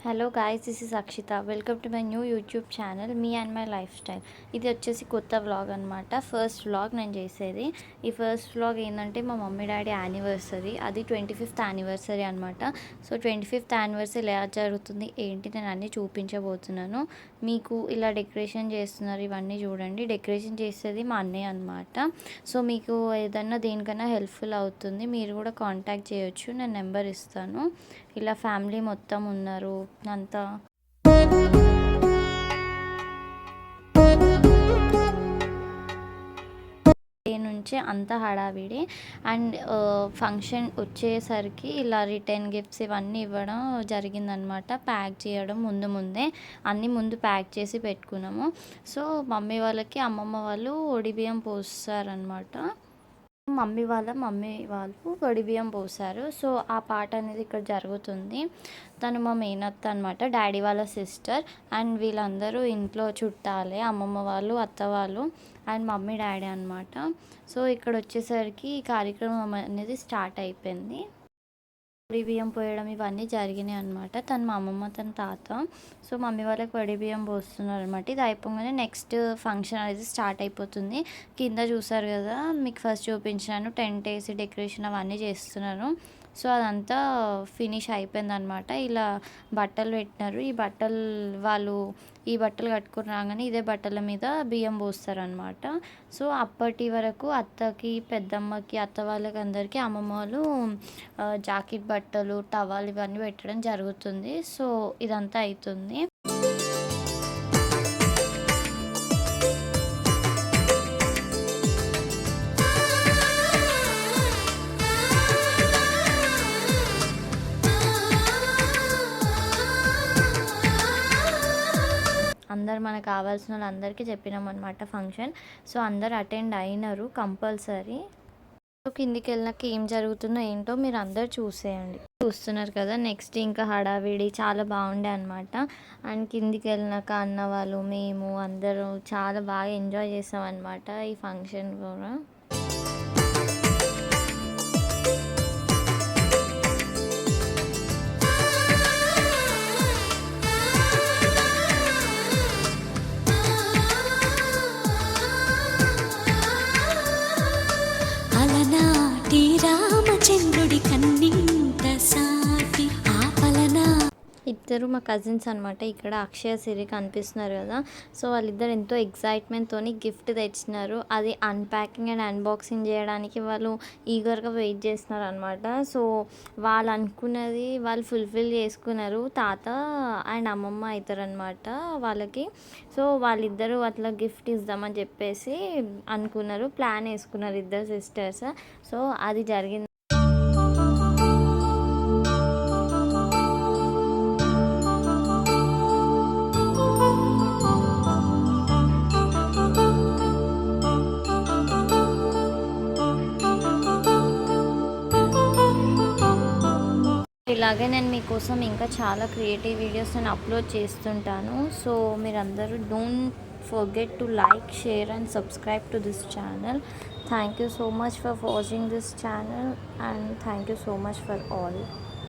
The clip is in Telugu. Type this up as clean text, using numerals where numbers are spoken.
Hello guys, this is Akshita. Welcome to my new YouTube channel me and my lifestyle. ఇది వచ్చేసి కొత్త వ్లాగ్ అనమాట. ఫస్ట్ వ్లాగ్ నేను చేసేది. ఈ ఫస్ట్ వ్లాగ్ ఏంటంటే మా మమ్మీ డాడీ యానివర్సరీ, అది 25th యానివర్సరీ అనమాట. సో 25th యానివర్సరీ ఎలా జరుగుతుంది ఏంటి నేను అన్నీ చూపించబోతున్నాను. మీకు ఇలా డెకరేషన్ చేస్తున్నారు, ఇవన్నీ చూడండి. డెకరేషన్ చేసేది మా అన్నయ్య అనమాట. సో మీకు ఏదన్నా దేనికన్నా హెల్ప్ఫుల్ అవుతుంది, మీరు కూడా కాంటాక్ట్ చేయొచ్చు, నేను నెంబర్ ఇస్తాను. ఇలా ఫ్యామిలీ మొత్తం ఉన్నారు అంతా. నుంచి అంతా హడావిడి. అండ్ ఫంక్షన్ వచ్చేసరికి ఇలా రిటర్న్ గిఫ్ట్స్ ఇవన్నీ ఇవ్వడం జరిగిందనమాట. ప్యాక్ చేయడం ముందే అన్నీ ముందు ప్యాక్ చేసి పెట్టుకున్నాము. సో మమ్మీ వాళ్ళకి అమ్మమ్మ వాళ్ళు ఒడిబియ్యం పోస్తారనమాట. మమ్మీ వాళ్ళు వడిబియ్యం పోసారు. సో ఆ పాట అనేది ఇక్కడ జరుగుతుంది. తను మా మేనత్త అనమాట, డాడీ వాళ్ళ సిస్టర్. అండ్ వీళ్ళందరూ ఇంట్లో చుట్టాలే, అమ్మమ్మ వాళ్ళు, అత్త వాళ్ళు అండ్ మమ్మీ డాడీ అనమాట. సో ఇక్కడ వచ్చేసరికి ఈ కార్యక్రమం అనేది స్టార్ట్ అయిపోయింది. బియ్యం పోయడం ఇవన్నీ జరిగినాయి అనమాట. తను మా అమ్మమ్మ, తన తాత. సో మమ్మీ వాళ్ళకి బియ్యం పోస్తున్నారు అనమాట. ఇది అయిపోగానే నెక్స్ట్ ఫంక్షన్ అనేది స్టార్ట్ అయిపోతుంది. కింద చూసారు కదా, మీకు ఫస్ట్ చూపించాను, టెంట్ వేసి డెకరేషన్ అవన్నీ చేస్తున్నారు. సో అదంతా ఫినిష్ అయిపోయింది అనమాట. ఇలా బట్టలు పెట్టినారు. ఈ బట్టలు కట్టుకుని రాగానే ఇదే బట్టల మీద బియ్యం పోస్తారనమాట. సో అప్పటి వరకు అత్తకి, పెద్దమ్మకి, అత్త వాళ్ళకి అందరికీ అమ్మమ్మ వాళ్ళు జాకెట్ బట్టలు, టవల్ ఇవన్నీ పెట్టడం జరుగుతుంది. సో ఇదంతా అవుతుంది. అందరు మనకు కావాల్సిన వాళ్ళందరికీ చెప్పినాం అనమాట ఫంక్షన్. సో అందరు అటెండ్ అయినారు కంపల్సరీ. సో కిందికి వెళ్ళినాక ఏం జరుగుతుందో ఏంటో మీరు అందరు చూస్తున్నారు కదా. నెక్స్ట్ ఇంకా హడావిడి చాలా బాగుండే అనమాట. అండ్ కిందికి వెళ్ళినాక అన్న వాళ్ళు, మేము అందరూ చాలా బాగా ఎంజాయ్ చేసాం అనమాట ఈ ఫంక్షన్ కూడా. రామచంద్రుడి కన్నింత సాటి ఆపలనా. ఇద్దరు మా కజిన్స్ అనమాట. ఇక్కడ అక్షయ, సిరి కనిపిస్తున్నారు కదా. సో వాళ్ళిద్దరు ఎంతో ఎక్సైట్మెంట్తో గిఫ్ట్ తెచ్చినారు. అది అన్ప్యాకింగ్ అండ్ అన్బాక్సింగ్ చేయడానికి వాళ్ళు ఈగర్గా వెయిట్ చేస్తున్నారు అనమాట. సో వాళ్ళు అనుకున్నది వాళ్ళు ఫుల్ఫిల్ చేసుకున్నారు. తాత అండ్ అమ్మమ్మ అవుతారనమాట వాళ్ళకి. సో వాళ్ళిద్దరూ అట్లా గిఫ్ట్ ఇద్దామని చెప్పేసి అనుకున్నారు, ప్లాన్ వేసుకున్నారు ఇద్దరు సిస్టర్స్. సో అది జరిగింది. ఇలాగే నేను మీకోసం ఇంకా చాలా క్రియేటివ్ వీడియోస్ నేను అప్లోడ్ చేస్తుంటాను. సో మీరందరూ don't forget to like, share and subscribe to this channel. Thank you so much for watching this channel and thank you so much for all.